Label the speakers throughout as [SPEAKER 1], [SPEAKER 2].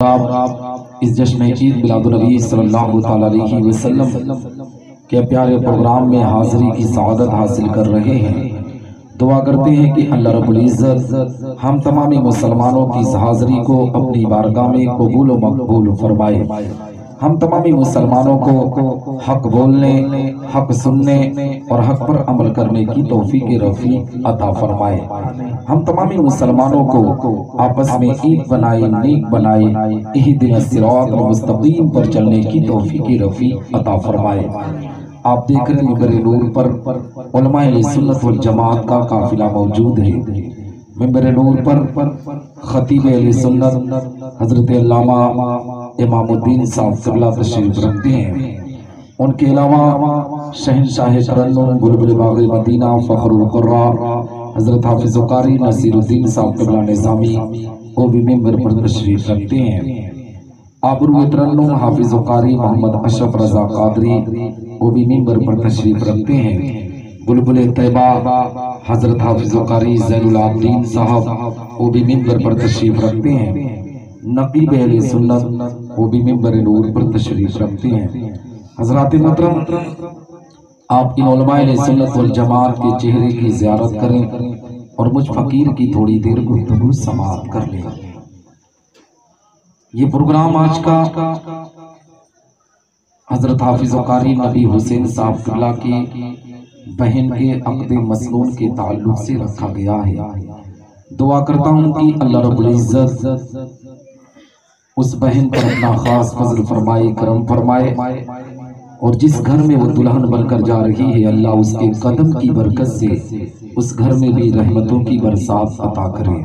[SPEAKER 1] آپ اس جشن عید میلاد النبی صلی اللہ تعالی علیہ وسلم کے پیارے پروگرام میں حاضری کی سعادت حاصل کر رہے ہیں۔ دعا کرتے ہیں کہ اللہ رب العزت ہم تمامی مسلمانوں کی اس حاضری کو اپنی بارگاہ میں قبول و مقبول فرمائے۔ ہم تمامی مسلمانوں کو حق بولنے، حق سننے اور حق پر عمل کرنے کی توفیق رفیق عطا فرمائے۔ ہم تمامی مسلمانوں کو آپس میں ایک بنائے، نیک بنائے، اہدنا الصراط المستقیم پر چلنے کی توفیق رفیق عطا فرمائے۔ آپ دیکھ رہے ہیں ممبر نور پر علماء سنت والجماعت کا قافلہ موجود ہے۔ ممبر نور پر خطیب اہل سنت حضرت علامہ امام الدین صاحب قبلہ تشریف رکھتے ہیں۔ ان کے علاوہ شہنشاہ ترنم بلبل باغ مدینہ فخر القراء حضرت حافظ قاری نصیر الدین صاحب قبلہ نظامی وہ بھی ممبر پر تشریف رکھتے ہیں۔ آبرو ترنم حافظ قاری محمد اشرف رضا قادری وہ بھی ممبر پر تشریف رکھتے ہیں۔ بلبل طیبہ حضرت حافظ قاری زین العابدین صاحب وہ بھی ممبر پر تشریف رکھتے ہیں۔ نقیب اہل سنت وہ بھی ممبر نور پر تشریف رکھتے ہیں۔ حضرات محترم، آپ ان علماء اہل سنت والجماعت کے چہرے کی زیارت کریں اور مجھ فقیر کی تھوڑی دیر گفتگو سماعت کر لیں۔ یہ پروگرام آج کا حضرت حافظ قاری نبی حسین صاحب قبلہ کی بہن کے عقد مسنون کے تعلق سے رکھا گیا ہے۔ دعا کرتا ہوں کہ اللہ رب العزت اس بہن پر اپنا خاص فضل فرمائے، کرم فرمائے، اور جس گھر میں وہ دلہن بن کر جا رہی ہے اللہ اس کے قدم کی برکت سے اس گھر میں بھی رحمتوں کی برسات عطا کرے۔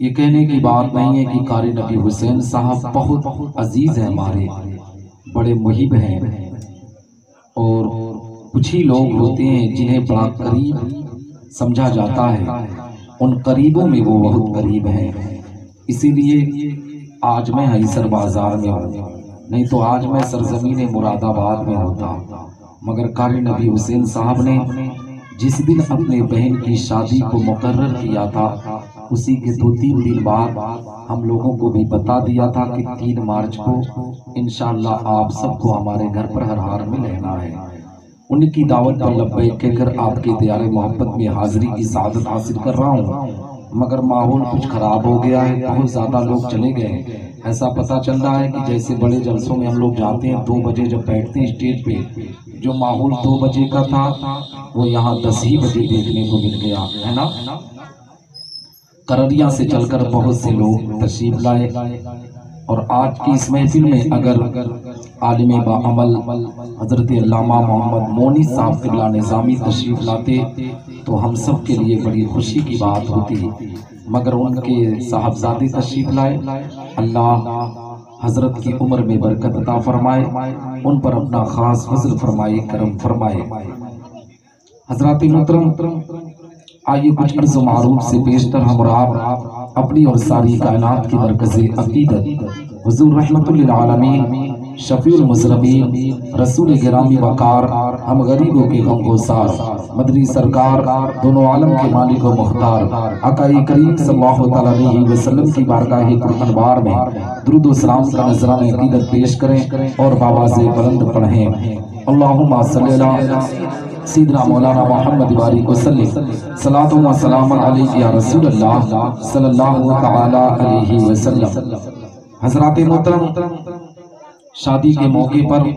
[SPEAKER 1] یہ کہنے کی بات نہیں ہے کہ قاری نبی حسین صاحب بہت عزیز ہیں، ہمارے بڑے محب ہیں، اور کچھ ہی لوگ ہوتے ہیں جنہیں بڑا قریب سمجھا جاتا ہے، ان قریبوں میں وہ بہت قریب ہیں۔ اسی لیے آج میں حیسر بازار میں ہوں، نہیں تو آج میں سرزمین مراد آباد میں ہوتا، مگر قاری نبی حسین صاحب نے جس دن اپنے بہن کی شادی کو مقرر کیا تھا اسی کے 2-3 دن بعد ہم لوگوں کو بھی بتا دیا تھا کہ 3 مارچ کو انشاءاللہ آپ سب کو ہمارے گھر پر ہر حال میں رہنا ہے۔ ان کی دعوت پر لبیک کہہ کر آپ کے دیار محبت میں حاضری کی سعادت حاصل کر رہا ہوں، مگر ماحول کچھ خراب ہو گیا ہے، بہت زیادہ لوگ چلے گئے۔ ایسا پتہ چل رہا ہے کہ جیسے بڑے جلسوں میں ہم لوگ جاتے ہیں 2 بجے جب بیٹھتے ہیں اسٹیج پہ، جو ماحول 2 بجے کا تھا وہ یہاں 10 ہی بجے دیکھنے کو مل گیا ہے نا۔ کرریا سے چل کر بہت سے لوگ تشریف لائے، اور آج کی اس محفل میں اگر عالم با عمل حضرت علامہ محمد مونی صاحب قبلہ نظامی تشریف لاتے تو ہم سب کے لیے بڑی خوشی کی بات ہوتی، مگر ان کے صاحبزادے تشریف لائے۔ اللہ حضرت کی عمر میں برکت عطا فرمائے، ان پر اپنا خاص فضل فرمائے، کرم فرمائے۔ حضرات محترم، آئیے کچھ عرض و معروف سے بیشتر ہم اور آپ اپنی اور ساری کائنات کی مرکز عقیدت حضور رحمت للعالمین شفیع المذنبین رسول گرامی وقار ہم غریبوں کے غم گسار مدنی سرکار دونوں عالم کے مالک و مختار آقا کریم صلی اللہ علیہ وسلم کی بارگاہ پرانوار میں درود و سلام کا نذرانہ عقیدت پیش کریں اور بآواز بلند پڑھیں۔ اللہم صلی اللہ سیدنا مولانا محمد بارک وسلم صلاۃ و سلام علیہ یا رسول اللہ صلی اللہ تعالی علیہ وسلم۔ حضرات محترم، شادی کے موقع پر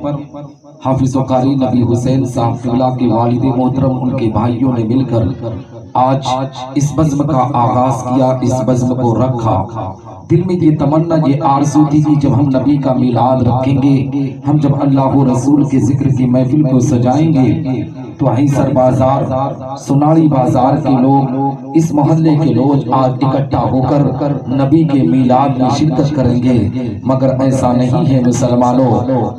[SPEAKER 1] حافظ قاری نبی حسین صاحب قبلہ کے والد محترم ان کے بھائیوں نے مل کر آج اس بزم کا آغاز کیا، اس بزم کو رکھا۔ دل میں یہ تمنا، یہ آرزو تھی کہ جب ہم نبی کا میلاد رکھیں گے، ہم جب اللہ و رسول کے ذکر کی محفل کو سجائیں گے تو حیسر بازار، سناڑی بازار کے لوگ، اس محلے کے لوگ آج اکٹھا ہو کر نبی کے میلاد میں شرکت کریں گے، مگر ایسا نہیں ہے مسلمانوں۔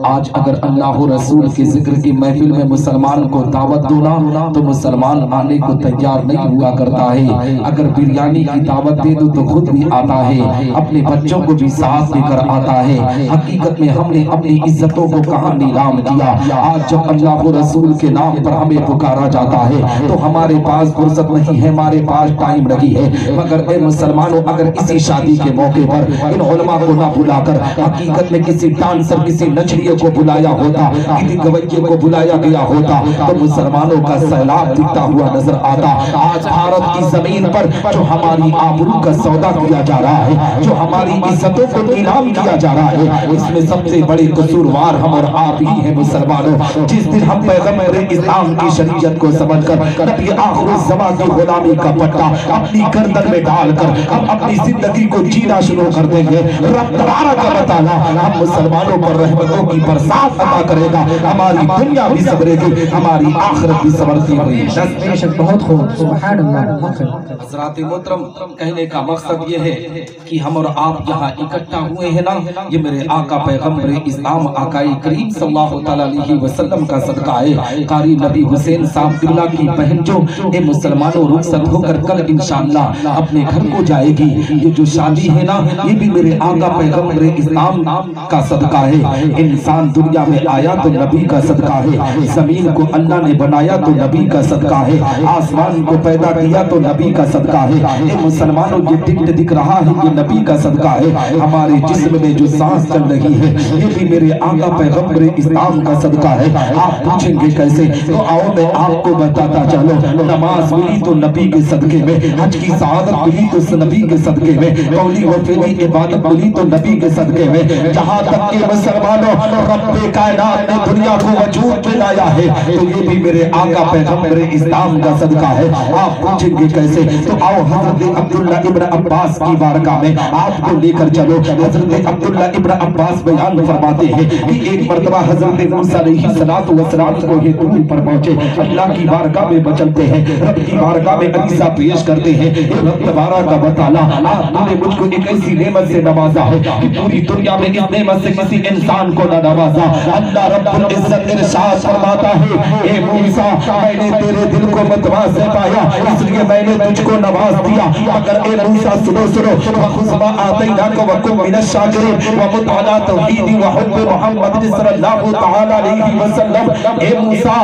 [SPEAKER 1] آج اگر اللہ و رسول کے ذکر کی محفل میں مسلمان کو دعوت دو نا تو مسلمان آنے کو تیار نہیں ہوا کرتا ہے۔ اگر بریانی کی دعوت دے دو تو خود بھی آتا ہے، اپنے بچوں کو بھی ساتھ لے کر آتا ہے۔ حقیقت میں ہم نے اپنی عزتوں کو کہاں نیلام کیا؟ آج جب اللہ و رسول کے نام پر ہمیں پکارا جاتا ہے تو ہمارے پاس فرصت نہیں ہے، ہمارے پاس ٹائم نہیں ہے، مگر اے مسلمانوں اگر اسی شادی کے موقع پر ان علماء کو نہ بلا کر حقیقت میں کسی ڈانسر کسی نچڑیے کو بلایا ہوتا، کسی گویے کو بلایا گیا ہوتا تو مسلمانوں کا سیلاب دکھتا ہوا نظر آتا۔ آج بھارت کی زمین پر جو ہماری آبرو کا سودا کیا جا رہا ہے، جو ہماری عزتوں کو نیلام کیا جا رہا ہے، اس میں سب سے بڑے قصوروار ہم اور آپ ہی ہیں مسلمانوں۔ جس دن ہم پیغمبر اسلام کی شریعت کو سمجھ کر نبی آخر الزمان کی غلامی کا پٹا اپنی گردن میں ڈال کر ہم اپنی زندگی کو جینا شروع کر دیں گے، رب تبارک و تعالی ہم مسلمانوں پر رحمتوں کی برسات عطا کرے گا، ہماری دنیا بھی سنورے گی، ہماری آخرت بھی سنورتی ہوئی۔
[SPEAKER 2] بہت خوب، سبحان اللہ۔
[SPEAKER 1] حضرات محترم، کہنے کا مقصد یہ ہے کہ ہم اور آپ یہاں اکٹھا ہوئے ہیں نا، یہ میرے آقا پیغمبر اسلام آقائے کریم صلی اللہ علیہ وسلم کا صدقہ ہے۔ قاری نبی حسین صاحب قبلہ کی بہن جو اے مسلمانوں رخصت ہو کر کل انشاءاللہ اپنے گھر کو جائے گی، یہ جو شادی ہے نا یہ بھی میرے آقا پیغمبر اسلام کا صدقہ ہے۔ انسان دنیا میں آیا تو نبی کا صدقہ ہے، زمین کو اللہ نے بنایا تو نبی کا صدقہ ہے، آسمان کو پیدا کیا تو نبی کا صدقہ ہے۔ اے مسلمانوں یہ ٹکٹ دکھ رہا ہے یہ نبی کا صدقہ ہے، ہمارے جسم میں جو سانس چل رہی ہے یہ بھی میرے آقا پیغمبر اسلام کا صدقہ ہے۔ آپ پوچھیں گے کیسے؟ تو آؤ میں آپ کو بتاتا چلو، نماز ملی تو نبی کے صدقے میں، حج کی سعادت ملی تو نبی کے صدقے میں، قولی و فعلی عبادت ملی تو نبی کے صدقے میں، جہاں تک کہ مسلمانوں رب کائنات نے دنیا کو وجود میں لایا ہے تو یہ بھی میرے آقا پیغمبر اسلام کا صدقہ ہے۔ آپ پوچھیں گے کیسے؟ تو آؤ حضرت عبداللہ ابن عباس کی بارگاہ میں آپ کو لے کر چلو۔ حضرت عبداللہ ابن عباس بیان فرماتے ہیں کہ ایک مرتبہ حضرت موسیٰ علیہ السلام کو یہ طور پر پہنچے، اللہ کی بارگاہ میں بچلتے ہیں، رب کی بارگاہ میں عریضہ پیش کرتے ہیں، اے رب تبارک و تعالی آپ نے مجھ کو ایک ایسی نعمت سے نوازا ہے کہ پوری دنیا میں اس نعمت سے کسی انسان کو نہ نوازا۔ اللہ رب العزت ارشاد فرماتا ہے اے موسیٰ میں نے تیرے دل کو متواضع پایا اس لیے میں نے تجھ کو نواز دیا، مگر اے موسیٰ سنو وَخُذْ مَا آتَيْنَاكَ وَكُن مِّنَ الشَّاكِرِينَ وَمُتْ عَلَىٰ تَوْحِيدِ وَحُبِّ محمد صلی اللہ تعالی علیہ وسلم۔ اے موسیٰ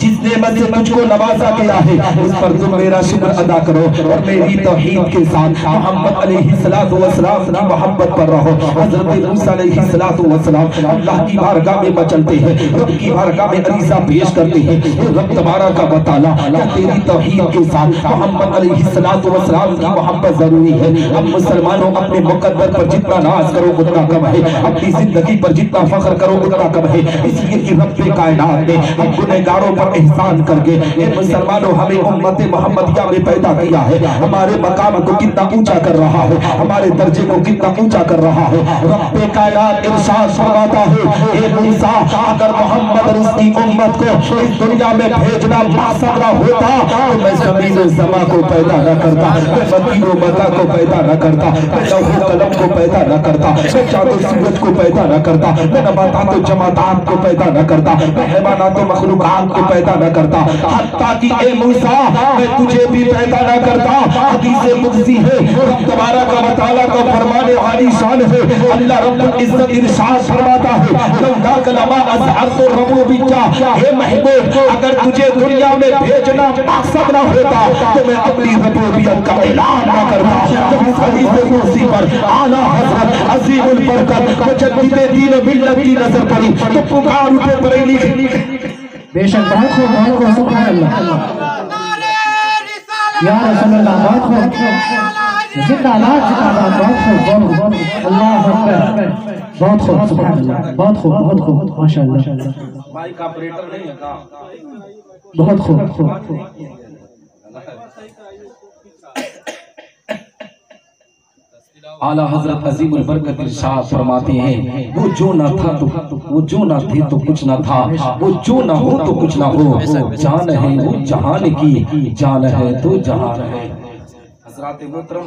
[SPEAKER 1] جس نعمت سے تجھ کو نوازا گیا ہے اس پر تم میرا شکر ادا کرو اور میری توحید کے ساتھ محمد علیہ السلام کی محبت پر رہو۔ حضرت موسیٰ علیہ السلام اللہ کی بارگاہ میں مچلتے ہیں، رب کی بارگاہ میں عریضہ پیش کرتے ہیں، رب تبارک و تعالی کیا تیری توحید کے ساتھ محمد علیہ السلام کی محبت ضروری ہے؟ ہم مسلمانوں اپنے مقدر پر جتنا ناز کرو اتنا کم ہے، اپنی زندگی پر جتنا فخر کرو اتنا کم ہے، اس لیے کہ رب کائنات نے ہم گنہگاروں پر احسان کر کے اے مسلمانوں ہمیں امت محمدیہ میں پیدا کیا ہے، ہمارے مقام کو کتنا اونچا کر رہا ہے، ہمارے درجے کو کتنا اونچا کر رہا ہے۔ رب کائنات ارشاد فرماتا ہے اے موسیٰ اگر محمد اور اس کی امت کو اس دنیا میں بھیجنا مقصد نہ ہوتا تو میں زمین و زماں کو پیدا نہ کرتا، میں مدین و مکہ کو پیدا نہ کرتا، میں لوح و قلم کو پیدا نہ کرتا، میں چاند و سورج کو پیدا نہ کرتا، میں نباتات و جمادات کو پیدا نہ کرتا، میں حیوانات و مخلوقات کو پیدا نہ کرتا، حتیٰ کہ اے موسیٰ میں تجھے بھی پیدا نہ کرتا۔ حدیث قدسی ہے رب تبارک و تعالیٰ کا فرمان عالی شان ہے، اللہ رب العزت ارشاد فرماتا ہے لولاک لما اظہرت ربوبیہ، اے محبوب اگر تجھے دنیا میں بھیجنا مقصد نہ ہوتا تو میں اپنی ربوبیت کا اعلان نہ کرتا۔ جب اس حدیث قدسی پر اعلیٰ حضرت عظیم البرکت مجدد دین و ملت کی نظر پڑی تو پکار اٹھے بریلی
[SPEAKER 2] بے شک بہت خوب سبحان اللہ یا رسول اللہ، بہت خوب زندہ باد بہت خوب اللہ اکبر، بہت خوب سبحان اللہ، بہت خوب ماشاءاللہ،
[SPEAKER 1] مائک آپریٹر نہیں ہے کہاں؟
[SPEAKER 2] بہت خوب۔
[SPEAKER 1] اعلیٰ حضرت عظیم البرکت ارشاد فرماتے ہیں وہ جو نہ تھا تو وہ جو نہ تھے تو کچھ نہ تھا، وہ جو نہ ہو تو کچھ نہ ہو، جان ہے وہ جہان کی، جان ہے تو جہان ہے۔ حضرات محترم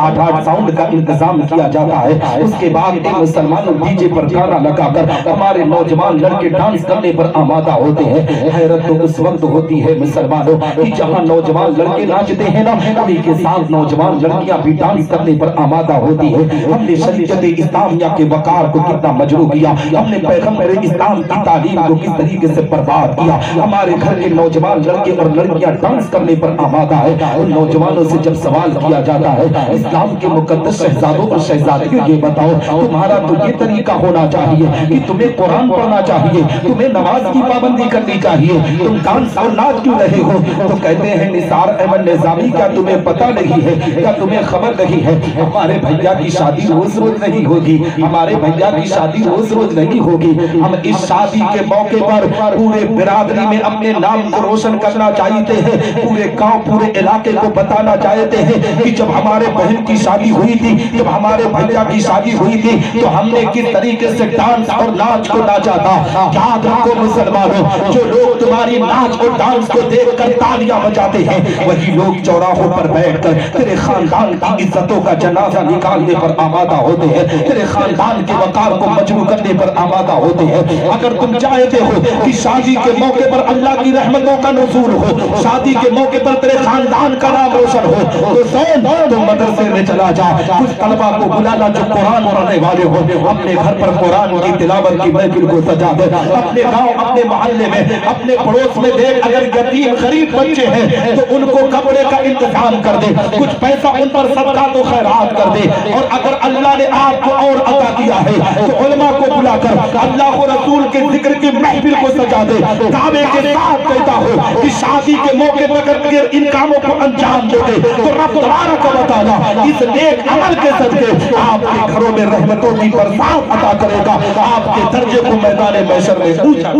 [SPEAKER 1] 8-8 ساؤنڈ کا انتظام کیا جاتا ہے، اس کے بعد ایک مسلمانوں ڈی جے پر گانا لگا کر ہمارے نوجوان لڑکے ڈانس کرنے پر آمادہ ہوتے ہیں۔ حیرت تو اس وقت ہوتی ہے مسلمانوں کہ جہاں نوجوان لڑکے ناچتے ہیں نا، انہیں کے ساتھ نوجوان لڑکیاں بھی ڈانس کرنے پر آمادہ ہوتی ہے۔ ہم نے شریعت اسلامیہ کے وقار کو کتنا مجروح کیا، ہم نے پیغمبر اسلام کی تعلیم کو کس طریقے سے برباد کیا۔ ہمارے گھر کے نوجوان لڑکے اور لڑکیاں ڈانس کرنے پر آمادہ ہے۔ ان نوجوانوں سے جب سوال کیا جاتا ہے اسلام کے مقدس شہزادوں اور شہزادیوں یہ بتاؤ تمہارا تو یہ طریقہ ہونا چاہیے کہ تمہیں قرآن پڑھنا چاہیے، تمہیں نماز کی پابندی کرنی چاہیے، تم ڈانس اور ناچ کیوں رہے ہو؟ تو کہتے ہیں نثار احمد نظامی کیا تمہیں پتہ نہیں ہے، کیا تمہیں خبر نہیں ہے ہمارے بھیا کی شادی روز روز نہیں ہوگی، ہمارے بھیا کی شادی روز روز نہیں ہوگی۔ ہم اس شادی کے موقع پر پورے برادری میں اپنے نام کو روشن کرنا چاہتے ہیں، پورے گاؤں پورے علاقے کو بتانا چاہتے ہیں کہ جب ہمارے بہن کی شادی ہوئی تھی، جب ہمارے بھیا کی شادی ہوئی تھی تو ہم نے کس طریقے سے ڈانس اور ناچ کو ناچا تھا۔ یاد رکھو مسلمانوں، جو لوگ تمہاری ناچ اور ڈانس کو دیکھ کر تالیاں بجاتے ہیں وہی لوگ چوراہوں پر بیٹھ کر تیرے خاندان کی عزتوں کا جنازہ نکالنے پر آمادہ ہوتے ہیں، تیرے خاندان کے وقار کو مجروح کرنے پر آمادہ ہوتے ہیں۔ اگر تم چاہتے ہو کہ شادی کے موقع پر اللہ کی رحمتوں کا نزول ہو، شادی کے موقع پر تیرے خاندان کا نام روشن ہو، تو سن تو مدرسے میں چلا جا، کچھ طلبہ کو بلانا جو قرآن پڑھنے والے ہو، اپنے گھر پر قرآن کی تلاوت کی محفل کو سجا دے، اپنے گاؤں اپنے محلے میں اپنے پڑوس میں دیکھ اگر یتیم غریب بچے ہیں تو ان کو کپڑے کا انتظام کر دے، کچھ پیسہ ان پر صدقات و خیرات کر دے، اور اگر اللہ نے آپ کو اور عطا کیا ہے تو علماء کو بلا کر اللہ و رسول کے ذکر کی محفل کو سجا دے۔ دعوے کے ساتھ کہتا ہو کہ شادی کے موقع پر اگر ان کاموں کو انجام دو گے تو رب تبارک و تعالیٰ اس نیک عمل کے صدقے آپ کے گھروں میں رحمتوں کی برسات عطا کرے گا، آپ کے درجے کو میدان محشر میں اونچا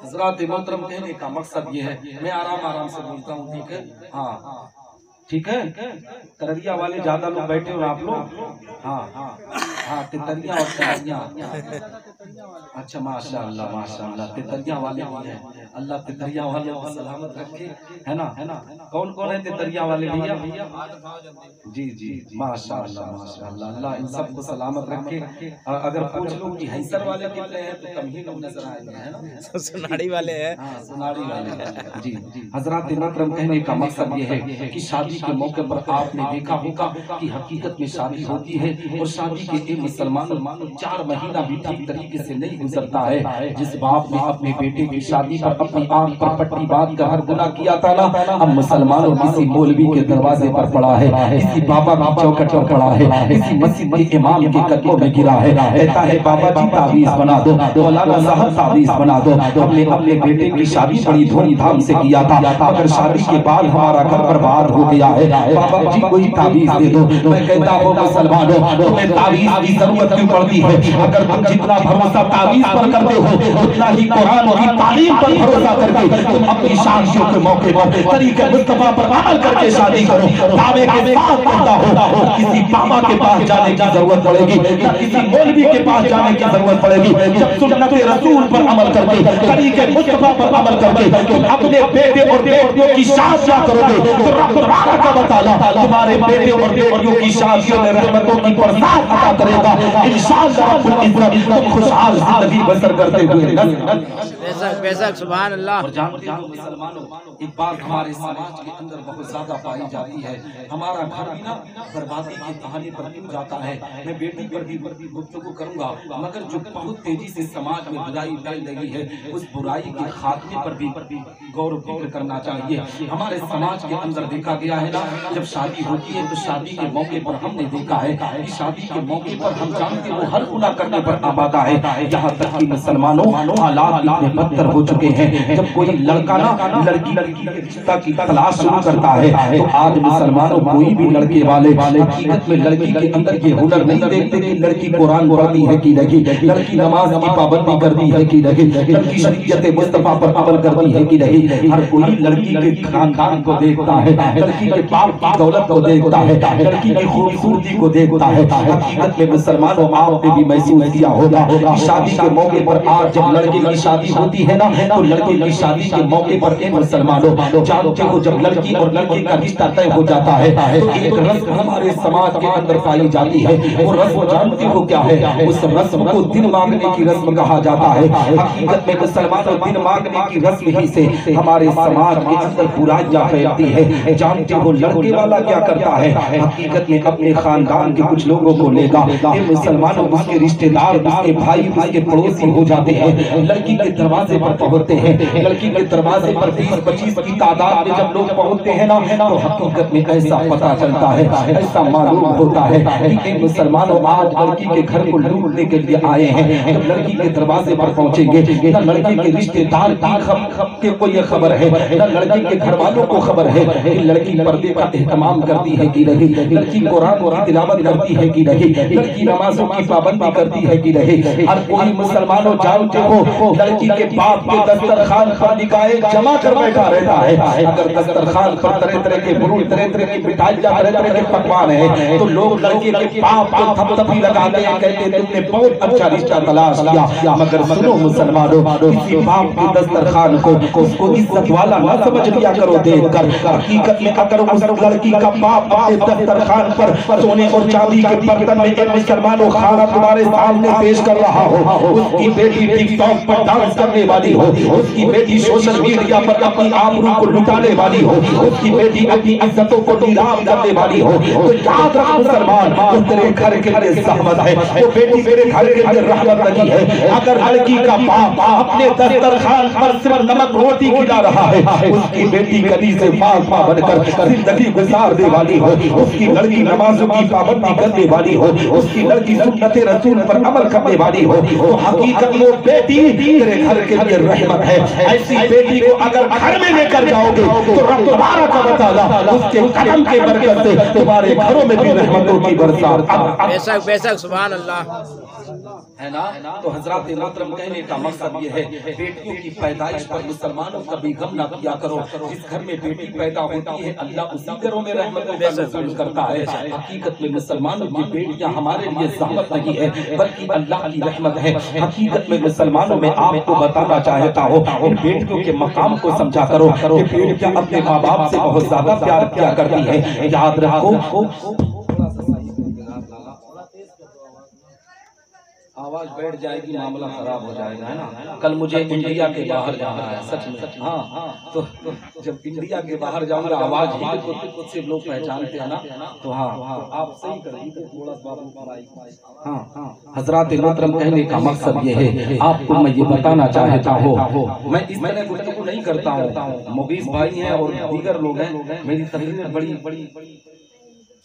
[SPEAKER 1] حضرات محترم، کہنے کا مقصد یہ ہے، میں آرام سے بولتا ہوں، ٹھیک ہے؟ ہاں ٹھیک ہے، تریا والے زیادہ لوگ بیٹھے ہو آپ لوگ، ہاں تتریاں اور تریا، اچھا ماشاءاللہ تتریاں والے بھی ہیں، اللہ تتریاں والے کو سلامت رکھے، ہے نا؟ کون کون ہے تتریاں والے بھیا؟ جی ماشاءاللہ اللہ ان سب کو سلامت رکھے۔ اگر پوچھ لوں کہ حیثر والے کتنے ہیں تو کم ہی لوگ نظر آئیں گے، ہے نا؟
[SPEAKER 3] سناڑی والے ہیں،
[SPEAKER 1] سناڑی والے ہیں جی۔ حضرات محترم، کہنے کا مقصد یہ ہے کہ شادی کے موقع پر آپ نے دیکھا ہوگا کہ حقیقت میں شادی ہوتی ہے، اور شادی کے ایک مسلمان 4 مہینہ بھی ٹھیک طریقے سے نہیں گزرتا ہے۔ جس باپ نے اپنے بیٹے کی شادی پر اپنی آنکھ پر پٹی باندھ کر ہر گناہ کیا تھا نا، اب مسلمانوں کسی مولوی کے دروازے پر پڑا ہے، کسی بابا کی چوکھٹ پر پڑا ہے، کسی مسجد کے امام کے قدموں میں گرا ہے، کہتا ہے بابا جی تعویذ بنا دو، مولانا صاحب تعویذ بنا دو۔ ہم نے اپنے بیٹے کی شادی بڑی دھوم دھام سے کیا تھا، مگر شادی کے بعد ہمارا گھر برباد ہو گیا ہے، بابا جی کوئی تعویذ دے دو۔ میں کہتا ہوں مسلمانوں، تمہیں تعویذ کی ضرورت کیوں پڑتی ہے؟ اگر تم جتنا بھروسہ تعویذ پر کرتے ہو اتنا ہی قرآن کی تعلیم پر بھروسہ کر کے تم اپنی شادیوں کے موقع پر طریقہ مصطفیٰ پر عمل کر کے شادی کرو۔ دعوے کے ساتھ کہتا ہوں کسی بابا کے پاس جانے کی ضرورت پڑے گی، نہ کسی مولوی کے پاس جانے کی ضرورت پڑے گی۔ جب سنت رسول پر عمل کر کے طریقہ مصطفیٰ پر عمل کر کے تم اپنے بیٹے اور بیٹیوں کی شادیاں کرو گے تو رب تبارک و تعالیٰ تمہارے بیٹے اور بیٹیوں کی شادیوں میں رحمتوں کی برسات عطا کرے گا۔ انشاءاللہ رب العزت تم خوشحال زندگی بسر کرتے ہوئے
[SPEAKER 3] بے شک سبحان اللہ۔
[SPEAKER 1] اور جانتے ہیں مسلمانوں، ایک بات ہمارے سماج کے اندر بہت زیادہ پائی جاتی ہے، ہمارا گھر بھی نا بربادی کی کہانی پر کیوں جاتا ہے؟ میں بیٹی پر بھی گفتگو کروں گا، مگر جو بہت تیزی سے سماج میں برائی پھیل رہی ہے اس برائی کے خاتمے پر بھی غور و فکر کرنا چاہیے۔ ہمارے سماج کے اندر دیکھا گیا ہے نا، جب شادی ہوتی ہے تو شادی کے موقع پر ہم نے دیکھا ہے کہ شادی کے موقع پر ہم جانتے وہ ہر گناہ کرنے پر آمادہ ہے، یہاں تک کہ مسلمانوں حالات اتنے بدتر ہو چکے ہیں، جب کوئی لڑکا نا لڑکی کے رشتہ کی تلاش شروع کرتا ہے تو آج مسلمانوں کوئی بھی لڑکے والے حقیقت میں لڑکی کے اندر یہ ہنر نہیں دیکھتے کہ لڑکی قرآن پڑھتی ہے کہ نہیں، لڑکی نماز کی پابندی کرتی ہے کہ نہیں، لڑکی شریعت مصطفیٰ پر عمل کرتی ہے کہ نہیں۔ ہر کوئی لڑکی کے خاندان کو دیکھتا ہے، لڑکی کے باپ کی دولت کو دیکھتا ہے، لڑکی کی خوبصورتی کو دیکھتا ہے۔ حقیقت میں مسلمانوں آپ نے بھی محسوس کیا ہوگا کہ شادی کے موقع پر آج جب لڑکے کی شادی ہوتی ہے نا تو لڑکے کی شادی کے موقع پر اے مسلمانوں جانتے ہو جب لڑکی اور لڑکے کا رشتہ طے ہو جاتا ہے تو ایک رسم ہمارے سماج کے اندر پائی جاتی ہے. وہ رسم جانتے ہو کیا ہے؟ اس رسم کو دن مانگنے کی رسم کہا جاتا ہے. حقیقت میں مسلمانوں دن مانگنے کی رسم ہی سے ہمارے سماج کے اندر برائیاں پھیلتی ہے. جانتے ہو لڑکے والا کیا کرتا ہے؟ حقیقت میں اپنے خاندان کے کچھ لوگوں کو لے گا یہ مسلمانوں اس کے رشتہ دار اس کے بھائی اس کے پڑوسی ہو جاتے ہیں. لڑکی کے دروازے پر پہنچتے ہیں. لڑکی کے دروازے پر 20-25 کی تعداد میں جب لوگ پہنچتے ہیں نا تو حقیقت میں ایسا پتہ چلتا ہے ایسا معلوم ہوتا ہے کہ مسلمانوں آج لڑکی کے گھر کو لوٹنے کے لیے آئے ہیں. جب لڑکی کے دروازے پر پہنچیں گے نہ لڑکی کے رشتہ دار کی کوئی خبر ہے نہ لڑکی کے گھر والوں کو خبر ہے کہ لڑکی پردے کا اہتمام کرتی ہے کہ نہیں, لڑکی قرآن کی تلاوت کرتی ہے کہ نہیں, لڑکی نمازوں کی پابندی کرتی ہے کہ نہیں. ہر کوئی مسلمانوں جانتے ہو لڑکی کے باپ کے دسترخوان پر نگاہیں جمع کر بیٹھا رہتا ہے. اگر دسترخوان پر طرح طرح کے فروٹ طرح طرح کی مٹھائیاں طرح طرح کے پکوان ہیں تو لوگ لڑکی کے باپ کو تھپتھی لگاتے ہیں کہتے ہیں تم نے بہت اچھا رشتہ تلاش کیا. مگر سنو مسلمانوں کسی باپ کے دسترخوان کو اس کو عزت والا نہ سمجھ لیا کرو دیکھ کر. حقیقت میں اگر اس لڑکی کا باپ اپنے دسترخوان پر سونے اور چاندی کے برتن میں ایک مسلمانوں کھانا تمہارے سامنے پیش کر رہا ہو, اس کی بیٹی ٹک ٹاک پر ڈانس کرنے والی ہو, اس کی بیٹی سوشل میڈیا پر اپنی آبرو کو لٹانے والی ہو, اس کی بیٹی اپنی عزتوں کو نیلام کرنے والی ہو تو یاد رکھ مسلمان وہ تیرے گھر کے لیے زحمت ہے, وہ بیٹی میرے گھر کے لیے رحمت نہیں ہے. اگر لڑکی کا باپ اپنے دسترخوان پر صرف نمک روٹی کھلا رہا ہے اس کی بیٹی گلی سے فاطمہ بن کر زندگی گزارنے والی ہو, اس کی لڑکی نمازوں کی پابندی کرنے والی ہو, اس کی لڑکی سنت رسول پر عمل کرنے والی ہو تو حقیقت وہ بیٹی تیرے گھر کے لیے رحمت ہے. ایسی بیٹی کو اگر گھر میں لے کر جاؤ گے تو رب تبارک و تعالی اس کے قدم کے برکت سے تمہارے گھروں میں بھی رحمتوں کی برسات.
[SPEAKER 3] بے شک سبحان اللہ
[SPEAKER 1] ہے نا. تو حضرات محترم کہنے کا مقصد یہ ہے بیٹیوں کی پیدائش پر مسلمانوں کبھی غم نہ کیا کرو. جس گھر میں بیٹی پیدا ہوتی ہے اللہ اسی گھروں میں رحمتوں کا نزول کرتا ہے. حقیقت میں مسلمانوں کی بیٹیاں ہمارے لیے زحمت نہیں ہے بلکہ اللہ کی رحمت ہے. حقیقت میں مسلمانوں میں آپ کو بتانا چاہتا ہوں ان بیٹیوں کے مقام کو سمجھا کرو کہ بیٹیاں اپنے ماں باپ سے بہت زیادہ پیار کیا کرتی ہیں. یاد رکھو آواز بیٹھ جائے گی معاملہ خراب ہو جائے گا ہے نا. کل مجھے انڈیا کے باہر جانا ہے سچ میں. ہاں تو جب انڈیا کے باہر جاؤں گا آواز ہی خود سے لوگ پہچانتے ہیں نا تو ہاں آپ صحیح کریں گے تھوڑا سا. ہاں حضرات محترم کہنے کا مقصد یہ ہے آپ کو میں یہ بتانا چاہتا ہوں میں اس طرح گفتگو نہیں کرتا ہوں. مغیث بھائی ہیں اور دیگر لوگ ہیں میری تقریر بڑی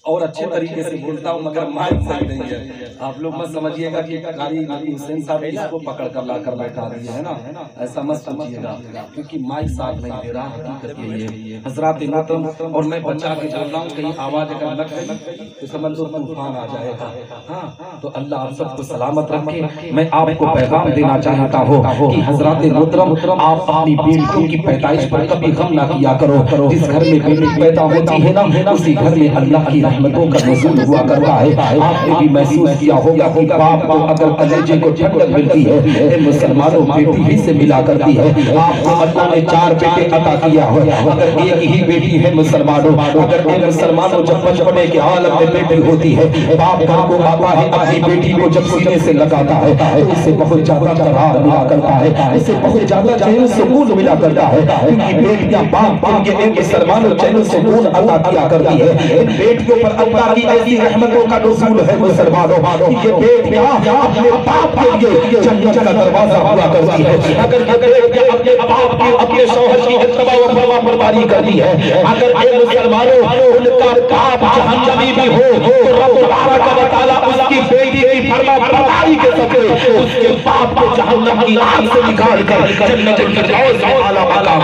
[SPEAKER 1] اور اچھے طریقے سے بولتا ہوں مگر مائک صحیح نہیں ہے. آپ لوگ مت سمجھیے گا کہ قاری نبی حسین صاحب اس کو پکڑ کر لا کر بیٹھا رہی ہے نا, ایسا مت سمجھیے گا کیونکہ مائک ساتھ نہیں دے رہا. حقیقت یہی ہے حضرات محترم اور میں بچا کے بول رہا ہوں کہیں آواز اگر لگ گئی تو سمجھ لو طوفان آ جائے گا. ہاں تو اللہ آپ سب کو سلامت رکھے. میں آپ کو پیغام دینا چاہتا ہوں کہ حضرات محترم آپ اپنی بیٹیوں کی پیدائش پر کبھی غم نہ کیا کرو. جس گھر میں بیٹی پیدا ہوتی ہے نا اسی گھر میں اللہ کی رحمتوں کا نزول ہوا کرتا ہے. آپ نے بھی محسوس کیا ہوگا کہ باپ کو اگر کلیجے کو ٹھنڈک ملتی ہے مسلمانوں بیٹی ہی سے ملا کرتی ہے. آپ کو اللہ نے 4 بیٹے عطا کیا ہے اگر ایک ہی بیٹی ہے مسلمانوں. اگر ایک مسلمانوں جب بچپنے کے عالم میں بیٹی ہوتی ہے باپ گھر کو آتا ہے اپنی بیٹی کو جب سینے سے لگاتا ہے اسے بہت زیادہ قرار ملا کرتا ہے, اسے بہت زیادہ چین سکون ملا کرتا ہے کیونکہ بیٹیاں باپ کے ایک مسلمانوں چین سکون عطا کیا کرتی ہے. ان بیٹیوں پر اللہ کی ایسی رحمتوں کا نزول ہے مسلمانوں یہ بیٹیاں اپنے باپ کے لیے جنت کا دروازہ ہوا کرتی ہے. اگر یہ بیٹیاں اپنے باپ کی اپنے شوہر کی اتباع و فرما برداری کرتی ہے اگر اے مسلمانوں ان کا باپ جہنمی بھی ہو تو رب تبارک و تعالی اس کی بیٹی کی فرما برداری کے صدقے اس کے باپ کو جہنم کی آگ سے نکال کر جنت الفردوس میں اعلی مقام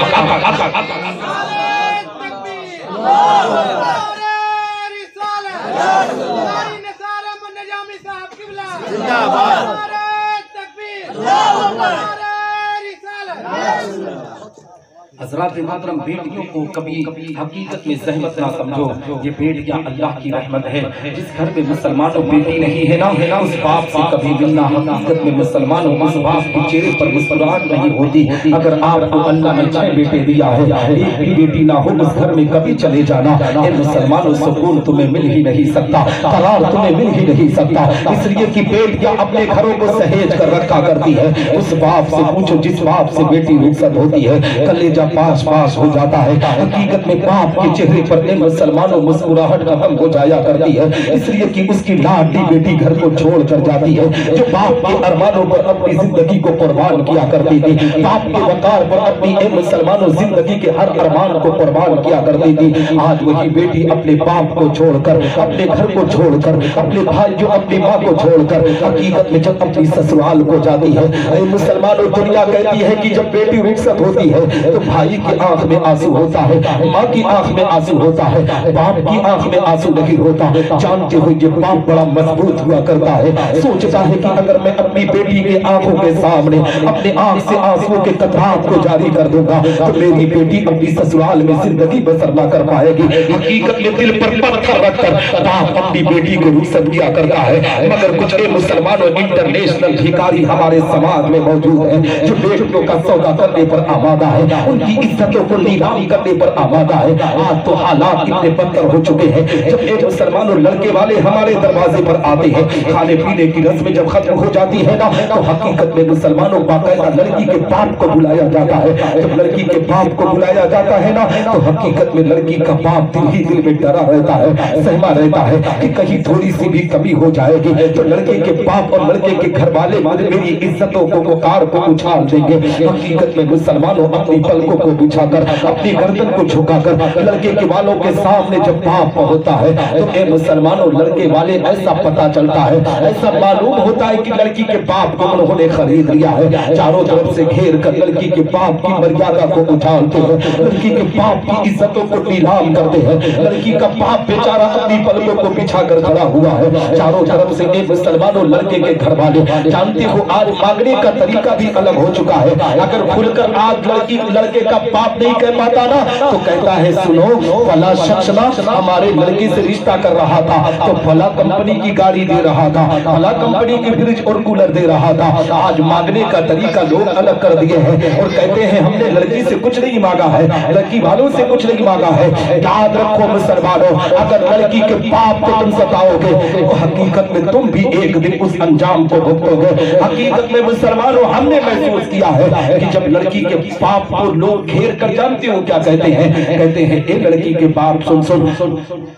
[SPEAKER 1] حضرات محترم بیٹیوں کو کبھی حقیقت میں زحمت نہ سمجھو، یہ بیٹیاں اللہ کی رحمت ہے۔ جس گھر میں مسلمانوں بیٹی نہیں ہے نا، اس باپ سے کبھی ملنا، حقیقت میں مسلمانوں اس باپ کے چہرے پر مسکراہٹ نہیں ہوتی۔ اگر آپ کو اللہ نے 6 بیٹے دیا ہے، ایک بھی بیٹی نہ ہو اس گھر میں کبھی چلے جانا، اے مسلمانوں سکون تمہیں مل ہی نہیں سکتا، قرار تمہیں مل ہی نہیں سکتا، اس لیے کہ بیٹیاں اپنے گھروں کو سہیج کر رکھا کرتی ہے۔ اس باپ سے پوچھو جس باپ سے بیٹی رخصت ہوتی ہے، کلیجہ پاس پاس ہو جاتا ہے۔ حقیقت میں باپ کے چہرے پر اے مسلمانوں مسکراہٹ ختم ہو جایا کرتی ہے، اس لیے کہ اس کی لاڈلی بیٹی گھر کو چھوڑ کر جاتی ہے، جو باپ کے ارمانوں پر اپنی زندگی کو قربان کیا کرتی تھی، باپ کے وقار پر اپنی اے مسلمانوں زندگی کے ہر ارمان کو قربان کیا کرتی تھی۔ آج وہی بیٹی اپنے باپ کو چھوڑ کر، اپنے گھر کو چھوڑ کر، اپنے بھائی جو اپنی ماں کو چھوڑ کر حقیقت میں جب اپنی سسرال کو جاتی ہے، اے مسلمانوں دنیا کہتی ہے کہ جب بیٹی رخصت ہوتی ہے تو بھائی کی آنکھ میں آنسو ہوتا ہے، ماں کی آنکھ میں آنسو ہوتا ہے، باپ کی آنکھ میں آنسو نہیں ہوتا۔ جانتے ہوئے یہ باپ بڑا مضبوط ہوا کرتا ہے، سوچتا ہے کہ اگر میں اپنی بیٹی کی آنکھوں کے سامنے اپنے آنکھ سے آنسو کے قطرات کو جاری کر دوں گا تو میری بیٹی اپنی سسرال میں زندگی بسر نہ کر پائے گی۔ حقیقت میں دل پر پتھر رکھ کر باپ اپنی بیٹی کو رخصت کیا کرتا ہے، مگر کچھ مسلمانوں انٹرنیشنل بھیکاری ہمارے سماج میں موجود ہیں جو بیٹیوں کا سودا کرنے پر آمادہ ہے، ان کی عزتوں کو نیلام کرنے پر آمادہ ہے۔ آج تو حالات اتنے بدتر ہو چکے ہیں، جب ایک مسلمانوں لڑکے والے ہمارے دروازے پر آتے ہیں، کھانے پینے کی رسم جب ختم ہو جاتی ہے نا تو حقیقت میں مسلمانوں باقاعدہ لڑکی کے باپ کو بلایا جاتا ہے۔ جب لڑکی کے باپ کو بلایا جاتا ہے نا تو حقیقت میں لڑکی کا باپ دل ہی دل میں ڈرا رہتا ہے، سہما رہتا ہے کہ کہیں تھوڑی سی بھی کمی ہو جائے گی تو لڑکے کے باپ اور لڑکے کے گھر والے میری عزتوں کو وقار کو اچھال دیں گے۔ حقیقت میں مسلمانوں اپنی پلکوں کو بچھا کر، اپنی گردن کو جھکا کر لڑکے کے والوں کے سامنے جب باپ ہوتا ہے تو اے مسلمانوں لڑکے والے ایسا پتہ چلتا ہے، ایسا معلوم ہوتا ہے کہ لڑکی کے باپ کو انہوں نے خرید لیا ہے۔ چاروں طرف سے گھیر کر لڑکی کے باپ کی مریادہ کو اچھالتے ہیں، لڑکی کے باپ کی عزتوں کو نیلام کرتے ہیں۔ لڑکی کا باپ بیچارہ اپنی پلکوں کو بچھا کر کھڑا ہوا ہے، چاروں طرف سے اے مسلمانوں لڑکے کے گھر والے جانتے ہو آج مانگنے کا طریقہ بھی الگ ہو چکا ہے۔ اگر کھل کر آج لڑکے کا باپ نہیں کہہ پاتا نا تو کہتا ہے سنو فلاں شخص نا ہمارے لڑکی سے رشتہ کر رہا تھا تو فلاں کمپنی کی گاڑی دے رہا تھا، فلاں کمپنی کی فریج اور کولر دے رہا تھا۔ آج مانگنے کا طریقہ لوگ الگ کر دیے ہیں اور کہتے ہیں ہم نے لڑکی سے کچھ نہیں مانگا ہے، لڑکی والوں سے کچھ نہیں مانگا ہے۔ یاد رکھو مسلمانوں اگر لڑکی کے باپ کو تم ستاؤ گے تو حقیقت میں تم بھی ایک دن اس انجام کو بھگتو گے۔ حقیقت میں مسلمانوں ہم نے محسوس کیا ہے کہ جب لڑکی کے باپ کو لوگ گھیر کر جانتے ہو کیا کہتے ہیں، کہتے ہیں اے لڑکی کے باپ سن سن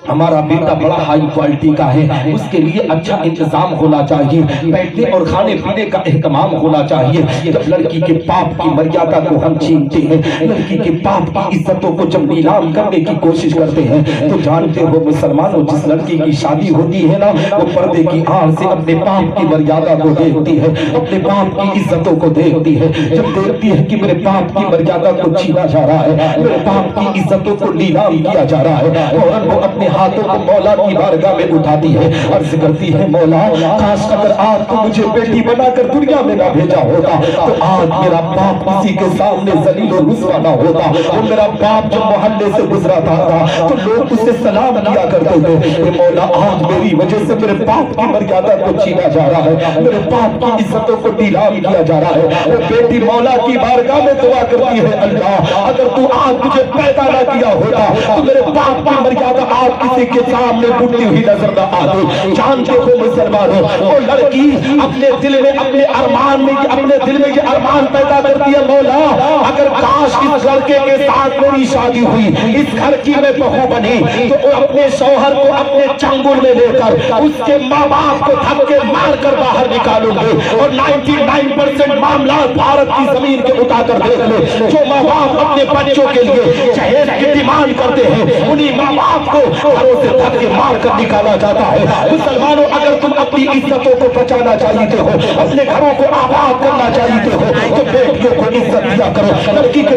[SPEAKER 1] ہمارا بیٹا بڑا ہائی کوالٹی کا ہے، اس کے لیے اچھا انتظام ہونا چاہیے، بیٹھنے اور کھانے پینے کا اہتمام ہونا چاہیے۔ جب لڑکی کے باپ کی مریادہ کو ہم چھینتے ہیں، لڑکی کے باپ کی عزتوں کو جب نیلام کرنے کی کوشش کرتے ہیں تو جانتے ہو مسلمانوں جس لڑکی کی شادی ہوتی ہے نا وہ پردے کی آنکھ سے اپنے باپ کی مریادہ کو دیکھتی ہے، اپنے باپ کی عزتوں کو دیکھتی ہے۔ جب دیکھتی ہے کہ میرے باپ کی مریادہ کو چھینا جا رہا ہے، میرے باپ کی عزتوں کو نیلام کیا جا رہا ہے، فوراً وہ اپنے ہاتھوں کو مولا کی بارگاہ میں اٹھاتی ہے، عرض کرتی ہے مولا کاش اگر آج تو مجھے بیٹی بنا کر دنیا میں نہ بھیجا ہوتا تو آج میرا باپ کسی کے سامنے ذلیل و رسوا نہ ہوتا۔ وہ میرا باپ جو محلے سے گزرا تھا تو لوگ اسے سلام کیا کرتے تھے، مولا آج میری وجہ سے میرے باپ کی مریادہ کو چھینا جا رہا ہے، میرے باپ کی عزتوں کو نیلام کیا جا رہا ہے۔ وہ بیٹی مولا کی بارگاہ میں دعا کرتی ہے اللہ اگر تو آج مجھے پیدا نہ کیا ہوتا تو میرے باپ کی مریادہ آج کسی کے سامنے ٹوٹتی ہوئی نظر نہ آتی۔ جانتے ہو مسلمانوں وہ لڑکی اپنے دل میں اپنے ارمان میں اپنے دل میں یہ ارمان پیدا کرتی ہے مولا اگر کاش اس لڑکے کے ساتھ میری شادی ہوئی، اس گھر کی میں بہو بنی تو اپنے شوہر کو اپنے چنگل میں لے کر اس کے ماں باپ کو دھکے مار کر باہر نکالوں گے اور 99% معاملات بھارت کی زمین کے اٹھا کر دیکھ لے جو ماں باپ اپنے بچوں کے لیے جہیز کی ڈیمانڈ کرتے ہیں انہی ماں باپ کو گھروں سے دھکے مار کر نکالا جاتا ہے۔ مسلمانوں اگر تم اپنی عزتوں کو بچانا چاہتے ہو، اپنے گھروں کو آباد کرنا چاہتے ہو تو بیٹیوں کو عزت دیا کرو، لڑکی کے